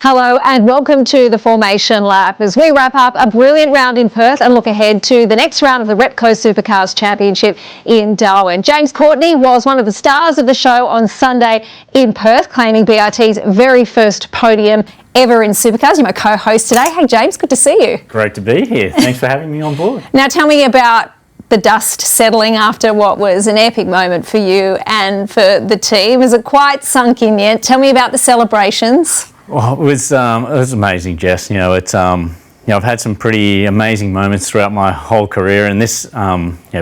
Hello and welcome to the Formation Lap as we wrap up a brilliant round in Perth and look ahead to the next round of the Repco Supercars Championship in Darwin. James Courtney was one of the stars of the show on Sunday in Perth, claiming BRT's very first podium ever in Supercars. You're my co-host today. Hey James, good to see you. Great to be here. Thanks for having me on board. Now tell me about the dust settling after what was an epic moment for you and for the team. Is it quite sunk in yet? Tell me about the celebrations. Well, it was amazing, Jess. I've had some pretty amazing moments throughout my whole career, and this,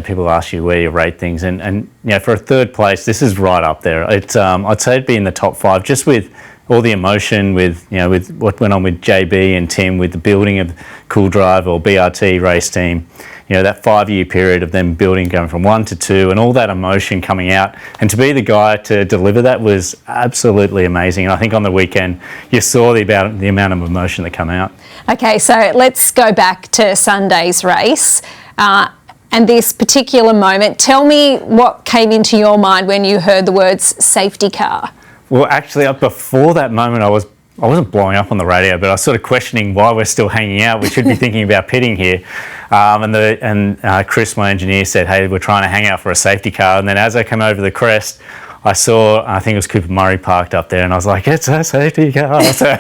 people ask you where you rate things, and for a third place, this is right up there. I'd say it'd be in the top 5, just with all the emotion, with what went on with JB and Tim, with the building of Cool Drive or BRT race team. That 5-year period of them building, going from 1 to 2, and all that emotion coming out, and to be the guy to deliver that was absolutely amazing. And I think on the weekend you saw the amount of emotion that come out. Okay, so let's go back to Sunday's race and this particular moment. Tell me what came into your mind when you heard the words safety car. Well, actually, before that moment, I wasn't blowing up on the radio, but I was sort of questioning why we're still hanging out. We should be thinking about pitting here. And Chris, my engineer, said, hey, we're trying to hang out for a safety car. And then as I came over the crest, I saw, I think it was Cooper Murray parked up there, and I was like, it's a safety car. So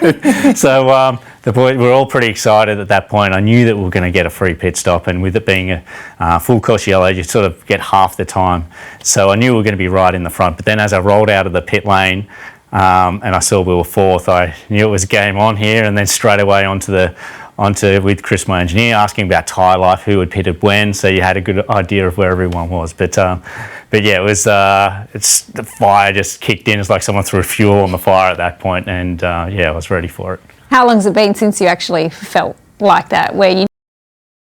the boys were all pretty excited at that point. I knew that we were going to get a free pit stop, and with it being a full course yellow, you sort of get half the time. So I knew we were going to be right in the front. But then as I rolled out of the pit lane, and I saw we were 4th, I knew it was game on here, and then straight away onto with Chris, my engineer, asking about tyre life, who had pitted when, so you had a good idea of where everyone was. But yeah, it was the fire just kicked in. It's like someone threw fuel on the fire at that point, and I was ready for it. How long has it been since you actually felt like that, where you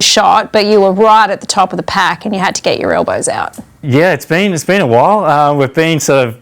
shot, but you were right at the top of the pack and you had to get your elbows out? Yeah, it's been a while. We've been sort of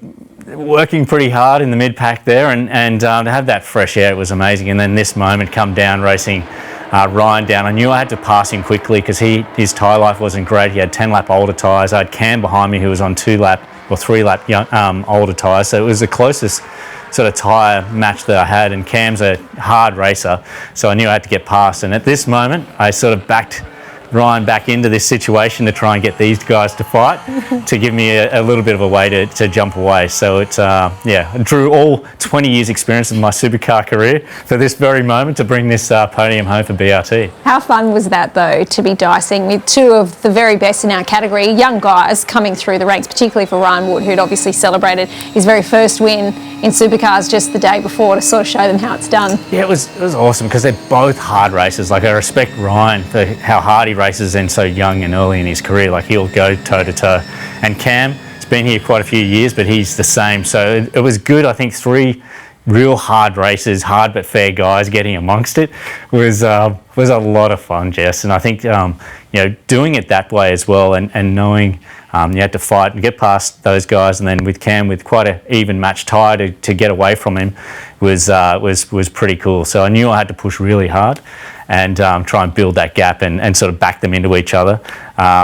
working pretty hard in the mid-pack there, and to have that fresh air, it was amazing. And then this moment, come down racing Ryan down, I knew I had to pass him quickly because his tyre life wasn't great. He had 10-lap older tyres. I had Cam behind me who was on 2-lap or 3-lap older tyres, so it was the closest sort of tyre match that I had, and Cam's a hard racer, so I knew I had to get past. And at this moment, I sort of backed Ryan back into this situation to try and get these guys to fight, to give me a little bit of a way to jump away. So it's I drew all 20 years experience of my supercar career for this very moment to bring this podium home for BRT. How fun was that though, to be dicing with 2 of the very best in our category, young guys coming through the ranks, particularly for Ryan Wood, who'd obviously celebrated his very first win in supercars just the day before, to sort of show them how it's done. Yeah, it was awesome because they're both hard racers. Like, I respect Ryan for how hard he races and so young and early in his career. Like, he'll go toe to toe. And Cam, he's been here quite a few years, but he's the same. So it was good. I think 3 real hard races, hard but fair guys getting amongst it was a lot of fun, Jess. And I think doing it that way as well, and knowing you had to fight and get past those guys, and then with Cam with quite an even match tie to get away from him was pretty cool. So I knew I had to push really hard and try and build that gap and sort of back them into each other.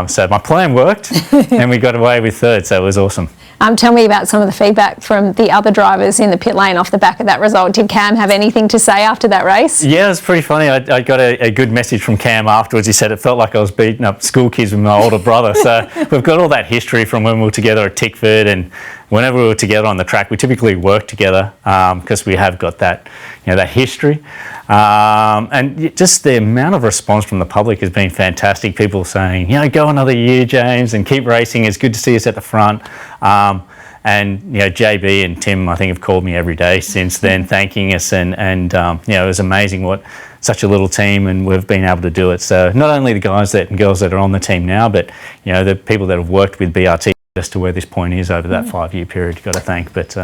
So my plan worked and we got away with 3rd, so it was awesome. Tell me about some of the feedback from the other drivers in the pit lane off the back of that result. Did Cam have anything to say after that race? Yeah, it was pretty funny. I got a good message from Cam afterwards. He said it felt like I was beating up school kids with my older brother. So we've got all that history from when we were together at Tickford, and whenever we were together on the track, we typically work together because we have got that, that history. And just the amount of response from the public has been fantastic. People saying, go another year, James, and keep racing. It's good to see us at the front. And JB and Tim, I think, have called me every day since then, thanking us, and it was amazing what such a little team, and we've been able to do it. So not only the guys and girls that are on the team now, but the people that have worked with BRT just to where this point is over that 5-year period, you've got to thank. But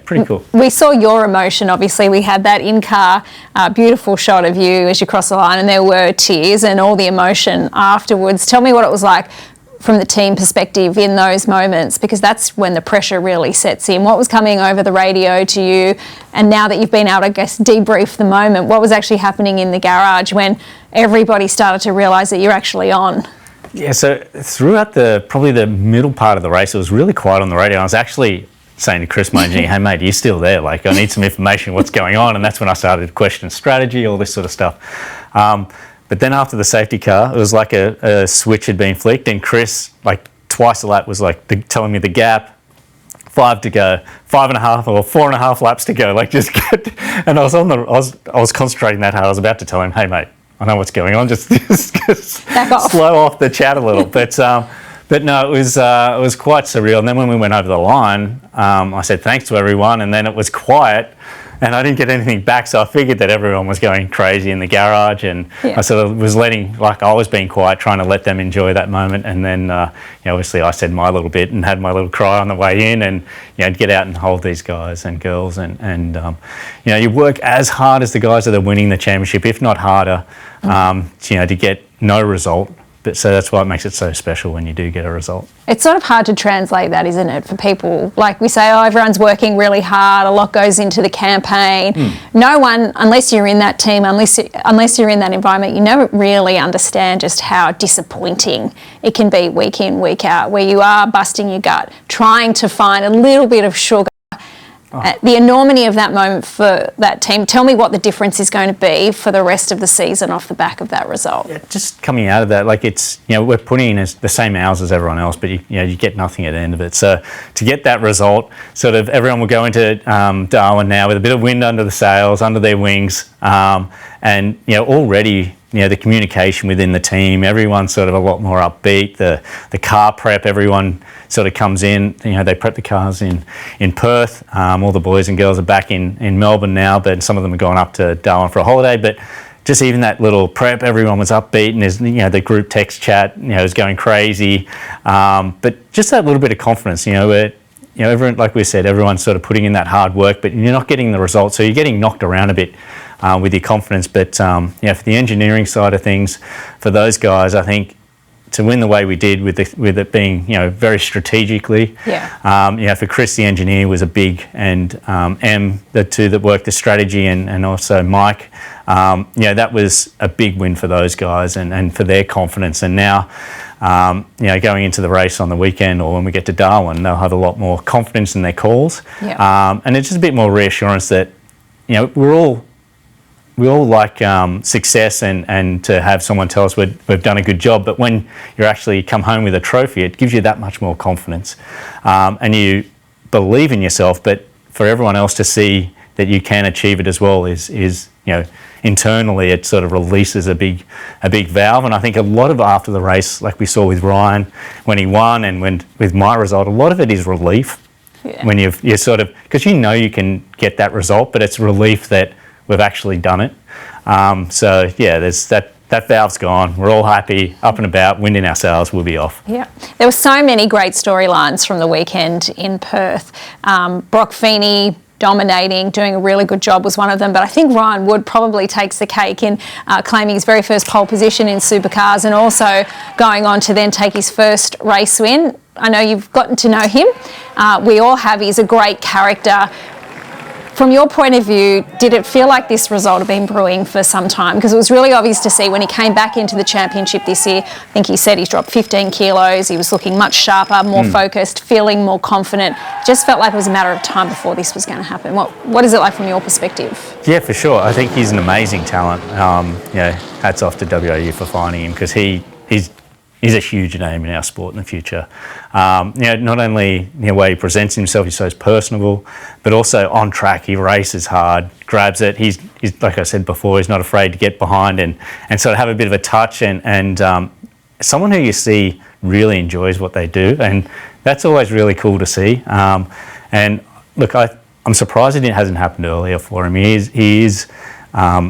pretty cool. We saw your emotion, obviously. We had that in-car beautiful shot of you as you crossed the line, and there were tears and all the emotion afterwards. Tell me what it was like from the team perspective in those moments, because that's when the pressure really sets in. What was coming over the radio to you, and now that you've been able to, I guess, debrief the moment, what was actually happening in the garage when everybody started to realise that you're actually on? Yeah, so throughout probably the middle part of the race, it was really quiet on the radio. I was actually saying to Chris, my engineer, hey mate, are you still there? Like, I need some information, what's going on? And that's when I started to question strategy, all this sort of stuff. But then after the safety car, it was like a switch had been flicked, and Chris, like twice a lap, was like telling me the gap, 5 to go, 5.5 or 4.5 laps to go. Like, just get, and I was concentrating that hard. I was about to tell him, hey mate, I know what's going on. Just slow off the chat a little. But no, it was quite surreal. And then when we went over the line, I said thanks to everyone, and then it was quiet, and I didn't get anything back. So I figured that everyone was going crazy in the garage, and I sort of was I was being quiet, trying to let them enjoy that moment. And then, obviously, I said my little bit and had my little cry on the way in, and get out and hold these guys and girls, and you work as hard as the guys that are winning the championship, if not harder, to get no result. So that's why it makes it so special when you do get a result. It's sort of hard to translate that, isn't it, for people? Like we say, everyone's working really hard, a lot goes into the campaign. No one, unless you're in that team, unless you're in that environment, you never really understand just how disappointing it can be week in, week out, where you are busting your gut, trying to find a little bit of sugar. The enormity of that moment for that team. Tell me what the difference is going to be for the rest of the season off the back of that result. Yeah, just coming out of that, like it's, we're putting in the same hours as everyone else, but you get nothing at the end of it. So to get that result, sort of everyone will go into Darwin now with a bit of wind under the sails, under their wings, and already the communication within the team, everyone's sort of a lot more upbeat. The car prep, everyone sort of comes in. They prep the cars in Perth. All the boys and girls are back in Melbourne now, but some of them are going up to Darwin for a holiday. But just even that little prep, everyone was upbeat, and there's the group text chat was going crazy. But just that little bit of confidence, where everyone, like we said, everyone's sort of putting in that hard work, but you're not getting the results, so you're getting knocked around a bit. With your confidence, but for the engineering side of things, for those guys, I think to win the way we did with it being very strategically, for Chris the engineer was a big, and Em, the two that worked the strategy, and also Mike, that was a big win for those guys and for their confidence. And now going into the race on the weekend, or when we get to Darwin, they'll have a lot more confidence in their calls, and it's just a bit more reassurance that we all like success and to have someone tell us we've done a good job, but when you actually come home with a trophy, it gives you that much more confidence, and you believe in yourself. But for everyone else to see that you can achieve it as well is internally it sort of releases a big valve. And I think a lot of after the race, like we saw with Ryan when he won, and with my result, a lot of it is relief. When you're sort of, because you can get that result, but it's relief that we've actually done it. There's that valve's gone. We're all happy, up and about, wind in our sails, we'll be off. Yeah, there were so many great storylines from the weekend in Perth. Brock Feeney dominating, doing a really good job was one of them, but I think Ryan Wood probably takes the cake in claiming his very first pole position in supercars, and also going on to then take his first race win. I know you've gotten to know him. We all have. He's a great character. From your point of view, did it feel like this result had been brewing for some time? Because it was really obvious to see when he came back into the championship this year. I think he said he's dropped 15 kilos. He was looking much sharper, more focused, feeling more confident. Just felt like it was a matter of time before this was going to happen. What is it like from your perspective? Yeah, for sure. I think he's an amazing talent. Hats off to WAU for finding him, because he's a huge name in our sport in the future. Not only the way he presents himself, he's so personable, but also on track, he races hard, grabs it. He's like I said before, he's not afraid to get behind and sort of have a bit of a touch, and someone who you see really enjoys what they do, and that's always really cool to see. And look, I'm surprised it hasn't happened earlier for him. He is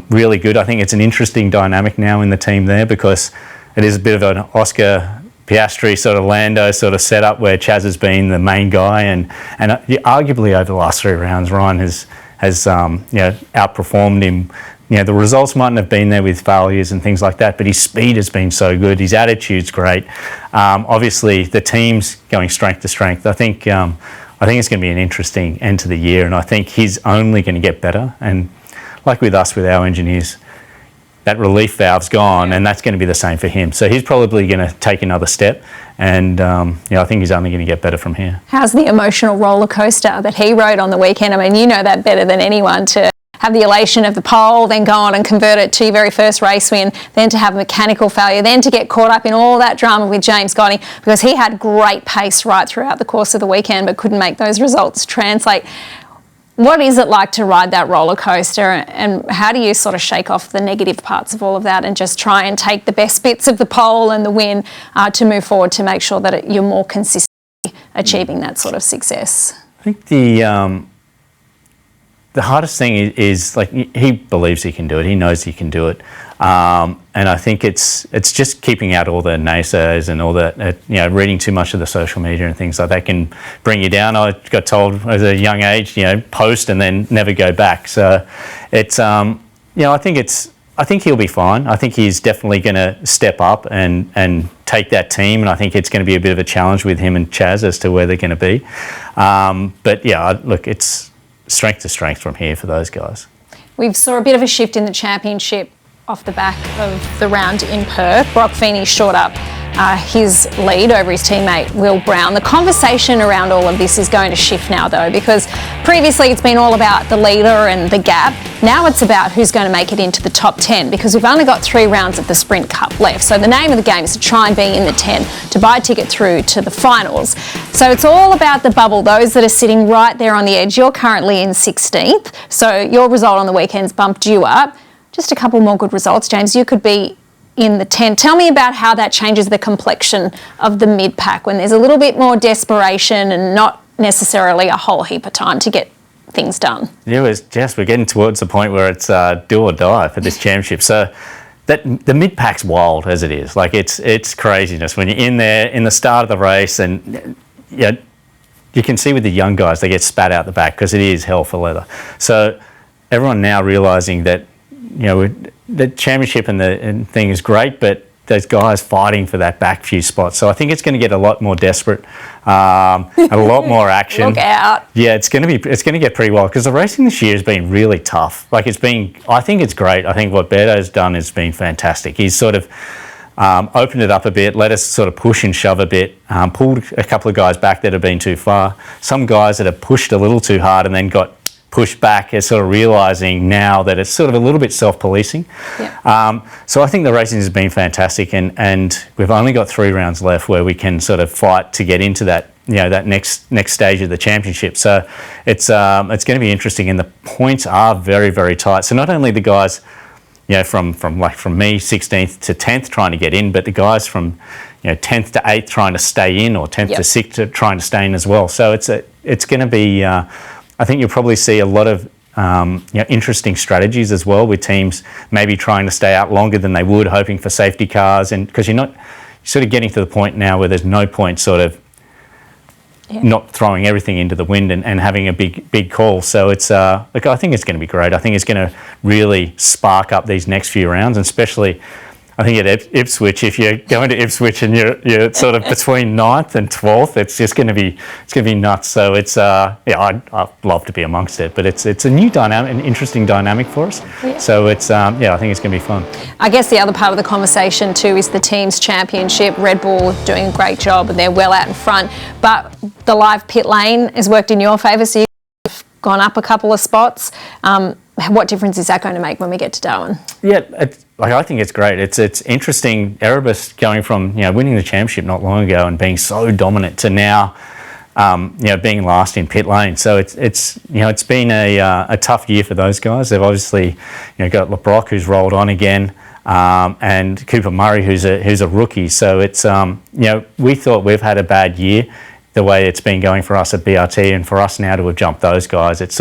really good. I think it's an interesting dynamic now in the team there, because it is a bit of an Oscar Piastri sort of Lando sort of setup, where Chaz has been the main guy, and arguably over the last 3 rounds, Ryan has outperformed him. The results mightn't have been there with failures and things like that, but his speed has been so good. His attitude's great. Obviously, the team's going strength to strength. I think it's going to be an interesting end to the year, and I think he's only going to get better. And like with us, with our engineers, that relief valve's gone, and that's going to be the same for him. So he's probably going to take another step, and I think he's only going to get better from here. How's the emotional roller coaster that he rode on the weekend? I mean, you know that better than anyone, to have the elation of the pole, then go on and convert it to your very first race win, then to have a mechanical failure, then to get caught up in all that drama with James Gotti, because he had great pace right throughout the course of the weekend but couldn't make those results translate. What is it like to ride that roller coaster, and how do you sort of shake off the negative parts of all of that and just try and take the best bits of the pole and the win to move forward to make sure that you're more consistently achieving that sort of success? I think the hardest thing is like, he believes he can do it. He knows he can do it, and I think it's just keeping out all the naysayers and all that. Reading too much of the social media and things like that can bring you down. I got told at a young age, post and then never go back. So it's I think he'll be fine. I think he's definitely going to step up and take that team, and I think it's going to be a bit of a challenge with him and Chaz as to where they're going to be. But yeah, look, it's strength to strength from here for those guys. We saw a bit of a shift in the championship off the back of the round in Perth. Brock Feeney shored up his lead over his teammate Will Brown. The conversation around all of this is going to shift now, though, because previously it's been all about the leader and the gap. Now it's about who's going to make it into the top 10, because we've only got 3 rounds of the Sprint Cup left. So the name of the game is to try and be in the 10 to buy a ticket through to the finals. So it's all about the bubble, those that are sitting right there on the edge. You're currently in 16th, so your result on the weekend's bumped you up. Just a couple more good results, James. You could be in the 10. Tell me about how that changes the complexion of the mid-pack when there's a little bit more desperation and not necessarily a whole heap of time to get things done. Yeah, Jess, we're getting towards the point where it's do or die for this championship. So the mid-pack's wild as it is. Like, it's craziness when you're in there in the start of the race, and you can see with the young guys, they get spat out the back because it is hell for leather. So everyone now realising that the championship and the thing is great, but those guys fighting for that back few spots. So I think it's going to get a lot more desperate, a lot more action. Look out! Yeah, it's going to get pretty wild, because the racing this year has been really tough. Like, I think it's great. I think what Berto's done has been fantastic. He's sort of opened it up a bit, let us sort of push and shove a bit, pulled a couple of guys back that have been too far. Some guys that have pushed a little too hard and then got pushed back are sort of realising now that it's sort of a little bit self-policing. Yeah. So I think the racing has been fantastic, and we've only got 3 rounds left where we can sort of fight to get into that that next stage of the championship. So it's going to be interesting, and the points are very, very tight. So not only the guys from me 16th to 10th trying to get in, but the guys from 10th to 8th trying to stay in, or 10th to 6th trying to stay in as well. So it's going to be I think you'll probably see a lot of interesting strategies as well, with teams maybe trying to stay out longer than they would, hoping for safety cars, and because you're sort of getting to the point now where there's no point sort of not throwing everything into the wind and having a big call. So it's look, I think it's going to be great. I think it's going to really spark up these next few rounds, and especially I think at Ipswich, if you're going to Ipswich and you're sort of between 9th and 12th, it's going to be nuts. So it's I'd love to be amongst it, but it's a new dynamic, an interesting dynamic for us. Yeah. So it's I think it's going to be fun. I guess the other part of the conversation too is the teams championship. Red Bull doing a great job, and they're well out in front. But the live pit lane has worked in your favour, so you've gone up a couple of spots. What difference is that going to make when we get to Darwin? Yeah, I think it's great. It's interesting. Erebus going from winning the championship not long ago and being so dominant to now being last in pit lane. So it's been a tough year for those guys. They've obviously got LeBrock, who's rolled on again, and Cooper Murray, who's a rookie. So it's we thought we've had a bad year, the way it's been going for us at BRT, and for us now to have jumped those guys, it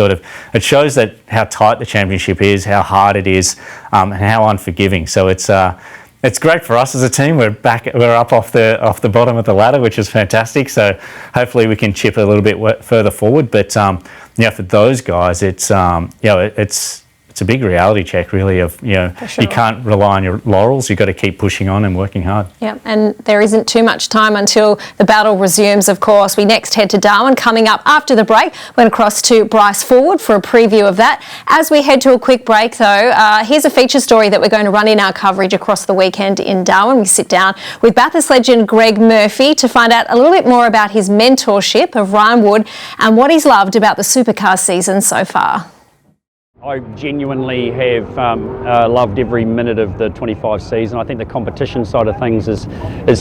shows that how tight the championship is, how hard it is, and how unforgiving. So it's great for us as a team. We're up off the bottom of the ladder, which is fantastic. So hopefully we can chip a little bit further forward. But for those guys, it's it's a big reality check, really, of, you know, you can't rely on your laurels. You've got to keep pushing on and working hard. Yeah, and there isn't too much time until the battle resumes, of course. We next head to Darwin. Coming up after the break, we're going to cross to Bryce Fullwood for a preview of that. As we head to a quick break, though, here's a feature story that we're going to run in our coverage across the weekend in Darwin. We sit down with Bathurst legend Greg Murphy to find out a little bit more about his mentorship of Ryan Wood and what he's loved about the supercar season so far. I genuinely have loved every minute of the 25 season. I think the competition side of things is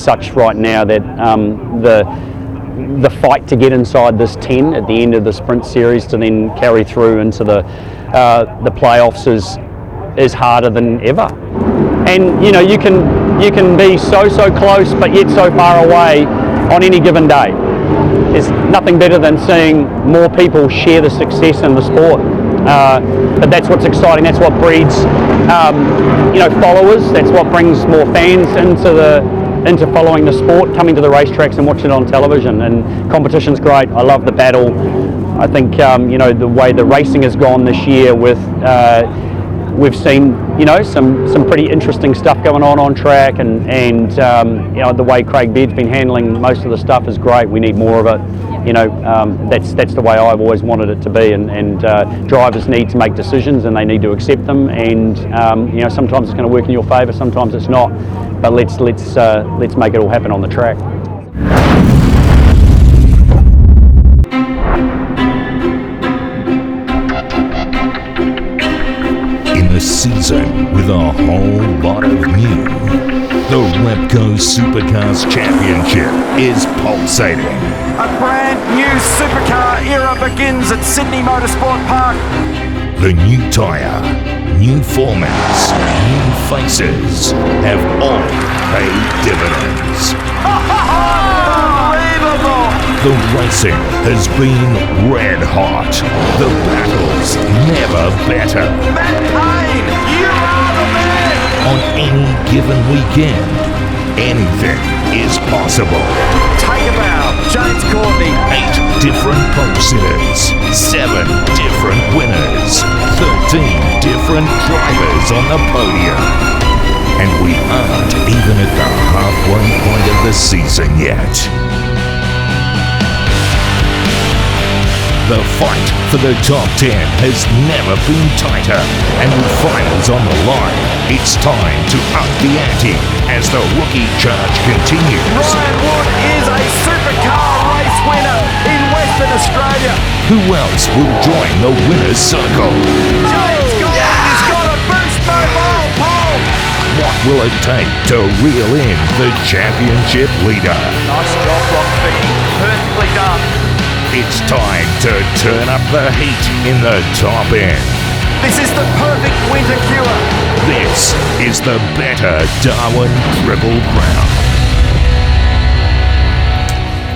such right now that the fight to get inside this 10 at the end of the sprint series to then carry through into the playoffs is harder than ever. And you know, you can be so close but yet so far away on any given day. There's nothing better than seeing more people share the success in the sport. But that's what's exciting. That's what breeds, you know, followers. That's what brings more fans into following the sport, coming to the racetracks and watching it on television. And competition's great. I love the battle. I think you know, the way the racing has gone this year with we've seen, you know, some pretty interesting stuff going on track, and you know, the way Craig Beard's been handling most of the stuff is great. We need more of it. You know, that's the way I've always wanted it to be, and drivers need to make decisions and they need to accept them, and you know, sometimes it's going to work in your favour, sometimes it's not, but let's make it all happen on the track. In a season with a whole lot of new, the Repco Supercars Championship is pulsating. A brand new supercar era begins at Sydney Motorsport Park. The new tyre, new formats, new faces have all paid dividends. Unbelievable! The racing has been red hot. The battles never better. Matt Payne, you are the man! On any given weekend, anything is possible. Take a bow, James Courtney. 8 different pole sitters, 7 different winners, 13 different drivers on the podium. And we aren't even at the halfway point of the season yet. The fight for the top 10 has never been tighter, and with finals on the line, it's time to up the ante as the rookie charge continues. Ryan Wood is a supercar race winner in Western Australia. Who else will join the winner's circle? James has got a boost mobile pole. What will it take to reel in the championship leader? Nice job, Rockford. Perfectly done. It's time to turn up the heat in the top end. This is the perfect winter cure. This is the better Darwin Triple Crown.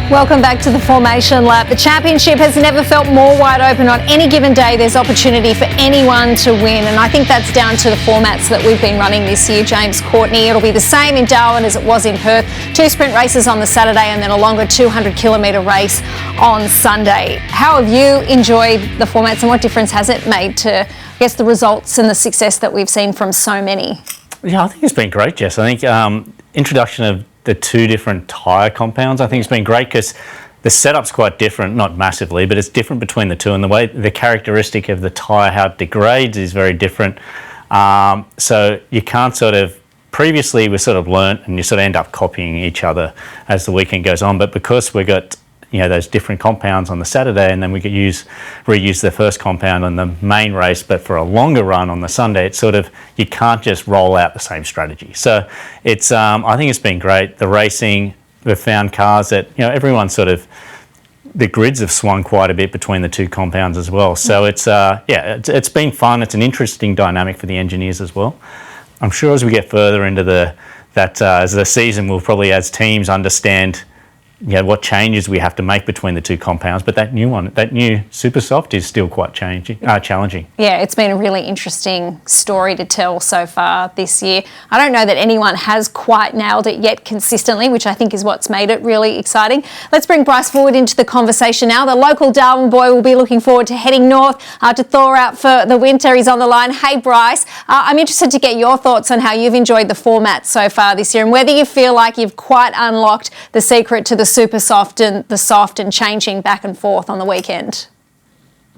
Welcome back to the Formation Lap. The championship has never felt more wide open. On any given day, there's opportunity for anyone to win, and I think that's down to the formats that we've been running this year. James Courtney, it'll be the same in Darwin as it was in Perth. 2 sprint races on the Saturday and then a longer 200-kilometre race on Sunday. How have you enjoyed the formats, and what difference has it made to, I guess, the results and the success that we've seen from so many? Yeah, I think it's been great, Jess. I think introduction of the 2 different tyre compounds, I think it's been great because the setup's quite different, not massively, but it's different between the two, and the way the characteristic of the tyre, how it degrades, is very different. So you can't sort of, previously we sort of learnt and you sort of end up copying each other as the weekend goes on, but because we got, you know, those different compounds on the Saturday, and then we could reuse the first compound on the main race, but for a longer run on the Sunday, it's sort of, you can't just roll out the same strategy. So it's, I think it's been great. The racing, we've found cars that, you know, everyone sort of, the grids have swung quite a bit between the 2 compounds as well. So it's, yeah, it's been fun. It's an interesting dynamic for the engineers as well. I'm sure as we get further into as the season, we'll probably, as teams, understand what changes we have to make between the two compounds. But that new Super Soft is still quite challenging. Yeah, it's been a really interesting story to tell so far this year. I don't know that anyone has quite nailed it yet consistently, which I think is what's made it really exciting. Let's bring Bryce Fullwood into the conversation now. The local Darwin boy will be looking forward to heading north to thaw out for the winter. He's on the line. Hey, Bryce, I'm interested to get your thoughts on how you've enjoyed the format so far this year and whether you feel like you've quite unlocked the secret to the Super Soft and the soft and changing back and forth on the weekend.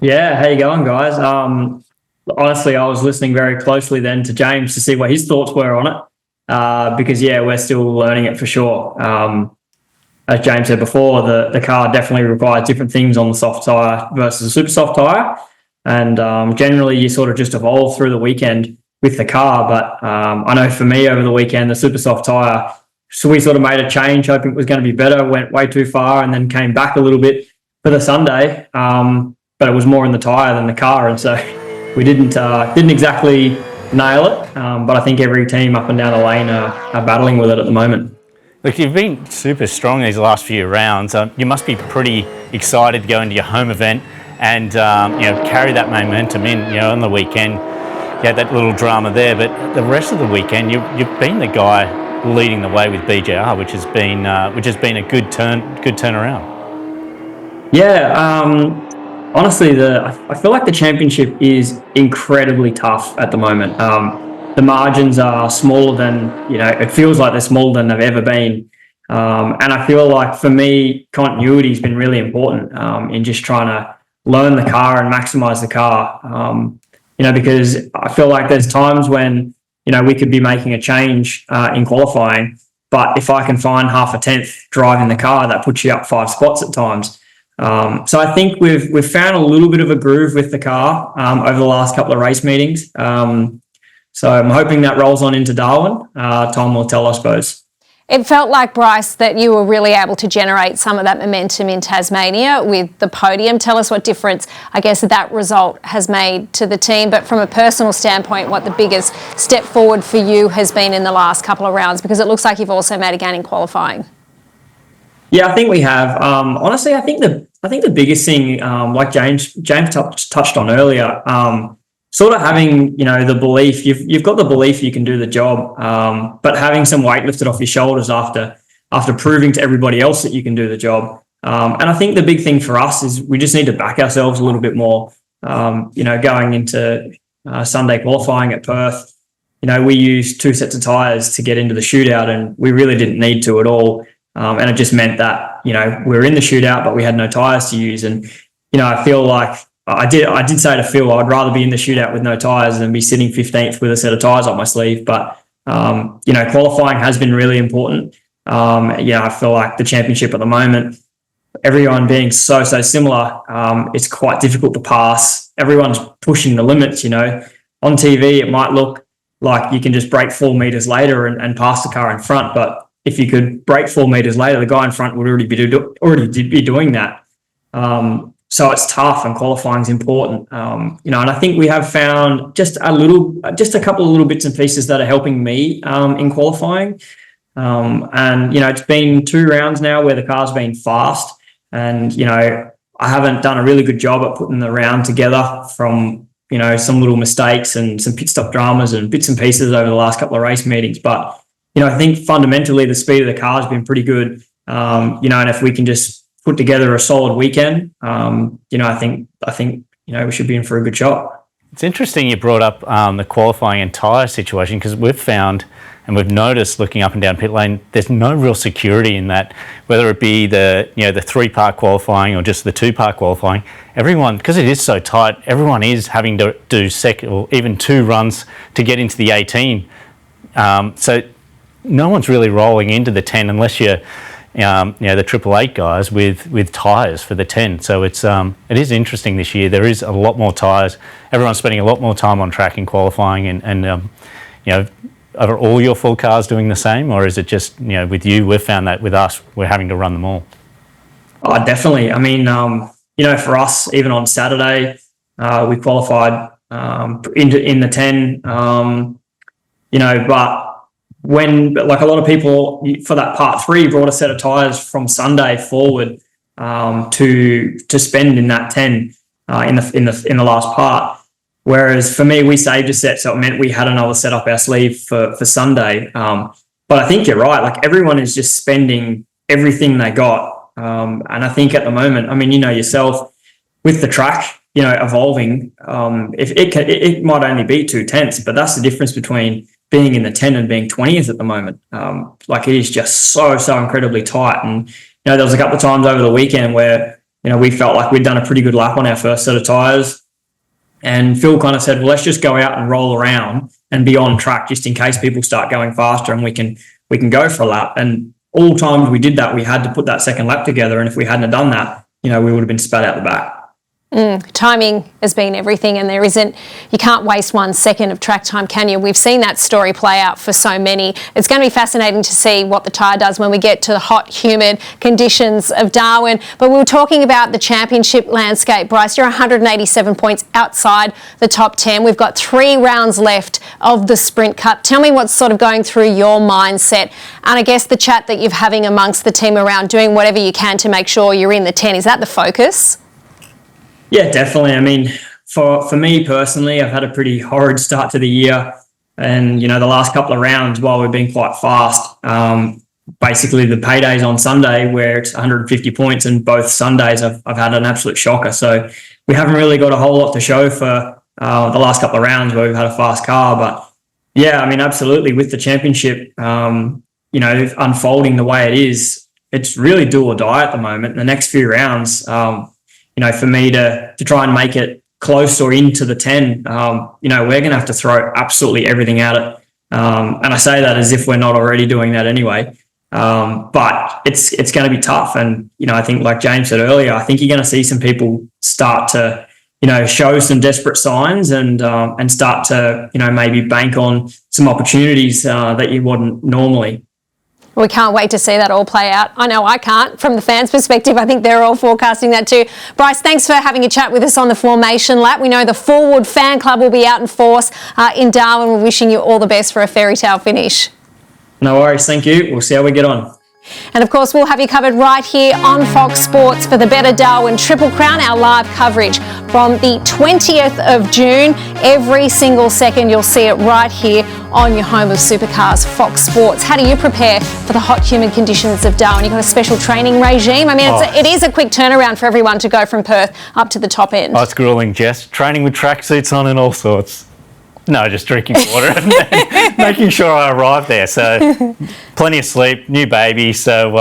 Yeah, how you going, guys? Honestly, I was listening very closely then to James to see what his thoughts were on it because, we're still learning it for sure. As James said before, the car definitely requires different things on the soft tyre versus a super soft tyre, and generally you sort of just evolve through the weekend with the car. But I know for me over the weekend, the super soft tyre, so we sort of made a change, hoping it was going to be better, went way too far and then came back a little bit for the Sunday. But it was more in the tyre than the car. And so we didn't exactly nail it. But I think every team up and down the lane are battling with it at the moment. Look, you've been super strong these last few rounds. You must be pretty excited to go into your home event and carry that momentum in. On the weekend, you had that little drama there, but the rest of the weekend, you've been the guy leading the way with BJR, which has been a good turnaround. Yeah, honestly, I feel like the championship is incredibly tough at the moment. The margins are smaller than it feels like they're smaller than they've ever been, and I feel like for me, continuity has been really important in just trying to learn the car and maximise the car. Because I feel like there's times when we could be making a change in qualifying, but if I can find half a tenth driving the car, that puts you up 5 spots at times. So I think we've found a little bit of a groove with the car over the last couple of race meetings. So I'm hoping that rolls on into Darwin. Time will tell, I suppose. It felt like, Bryce, that you were really able to generate some of that momentum in Tasmania with the podium. Tell us what difference, I guess, that result has made to the team. But from a personal standpoint, what the biggest step forward for you has been in the last couple of rounds, because it looks like you've also made a gain in qualifying. Yeah, I think we have. Honestly, I think the biggest thing, like James touched on earlier, sort of having, the belief, you've got the belief you can do the job, but having some weight lifted off your shoulders after proving to everybody else that you can do the job. And I think the big thing for us is we just need to back ourselves a little bit more. Going into Sunday qualifying at Perth, we used 2 sets of tyres to get into the shootout, and we really didn't need to at all. And it just meant that, we were in the shootout, but we had no tyres to use. And, I feel like I did say to Phil, I'd rather be in the shootout with no tyres than be sitting 15th with a set of tyres up my sleeve. But, qualifying has been really important. I feel like the championship at the moment, everyone being so similar, it's quite difficult to pass. Everyone's pushing the limits, On TV, it might look like you can just brake 4 metres later and pass the car in front. But if you could brake 4 metres later, the guy in front would already be doing that. So it's tough, and qualifying is important. And I think we have found just a couple of little bits and pieces that are helping me in qualifying. It's been 2 rounds now where the car's been fast, and I haven't done a really good job at putting the round together from some little mistakes and some pit stop dramas and bits and pieces over the last couple of race meetings. But I think fundamentally the speed of the car has been pretty good. And if we can just put together a solid weekend, I think we should be in for a good shot. It's interesting you brought up the qualifying and tyre situation, because we've found and we've noticed looking up and down pit lane, there's no real security in that, whether it be the 3-part qualifying or just the 2-part qualifying. Everyone, because it is so tight, everyone is having to do second or even 2 runs to get into the 18. So no one's really rolling into the 10 unless you're the 888 guys with tyres for the 10. So it is interesting this year. There is a lot more tyres. Everyone's spending a lot more time on track in qualifying, and are all your full cars doing the same, or is it just with you? We've found that with us, we're having to run them all. Oh, definitely. I mean, for us, even on Saturday, we qualified in the 10. But when, like a lot of people for that part 3 brought a set of tyres from Sunday forward to spend in that 10 in the last part. Whereas for me, we saved a set, so it meant we had another set up our sleeve for Sunday. But I think you're right. Like, everyone is just spending everything they got. And I think at the moment, I mean, you know yourself, with the track, you know, evolving, if it might only be 2 tenths, but that's the difference between being in the 10 and being 20th at the moment. Like, it is just so incredibly tight. And, you know, there was a couple of times over the weekend where, you know, we felt like we'd done a pretty good lap on our first set of tyres. And Phil kind of said, well, let's just go out and roll around and be on track just in case people start going faster and we can go for a lap. And all times we did that, we had to put that second lap together. And if we hadn't have done that, you know, we would have been spat out the back. Timing has been everything, and you can't waste 1 second of track time, can you? We've seen that story play out for so many. It's going to be fascinating to see what the tyre does when we get to the hot, humid conditions of Darwin. But we were talking about the championship landscape. Bryce, you're 187 points outside the top 10. We've got 3 rounds left of the Sprint Cup. Tell me what's sort of going through your mindset, and I guess the chat that you're having amongst the team around doing whatever you can to make sure you're in the 10. Is that the focus? Yeah, definitely. I mean, for me personally, I've had a pretty horrid start to the year. And, you know, the last couple of rounds, while we've been quite fast, basically the paydays on Sunday where it's 150 points, and both Sundays I've had an absolute shocker. So we haven't really got a whole lot to show for the last couple of rounds where we've had a fast car. But yeah, I mean, absolutely, with the championship, you know, unfolding the way it is, it's really do or die at the moment. The next few rounds, you know, for me to try and make it close or into the 10, you know, we're going to have to throw absolutely everything at it. And I say that as if we're not already doing that anyway. But it's going to be tough. And, you know, I think, like James said earlier, I think you're going to see some people start to, you know, show some desperate signs and start to, you know, maybe bank on some opportunities that you wouldn't normally. We can't wait to see that all play out. I know I can't. From the fans' perspective, I think they're all forecasting that too. Bryce, thanks for having a chat with us on the formation lap. We know the Fullwood fan club will be out in force in Darwin. We're wishing you all the best for a fairy tale finish. No worries. Thank you. We'll see how we get on. And of course, we'll have you covered right here on Fox Sports for the Better Darwin Triple Crown, our live coverage from the 20th of June. Every single second, you'll see it right here on your home of supercars, Fox Sports. How do you prepare for the hot, humid conditions of Darwin? You've got a special training regime. I mean, it is a quick turnaround for everyone to go from Perth up to the top end. Oh, it's grueling, Jess. Training with tracksuits on and all sorts. No, just drinking water and making sure I arrive there. So plenty of sleep, new baby. So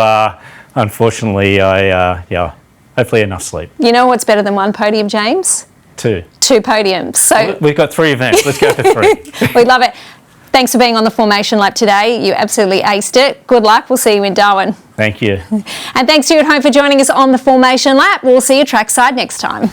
unfortunately, hopefully enough sleep. You know what's better than 1 podium, James? 2. 2 podiums. So we've got 3 events. Let's go for 3. We love it. Thanks for being on the formation lap today. You absolutely aced it. Good luck. We'll see you in Darwin. Thank you. And thanks to you at home for joining us on the formation lap. We'll see you trackside next time.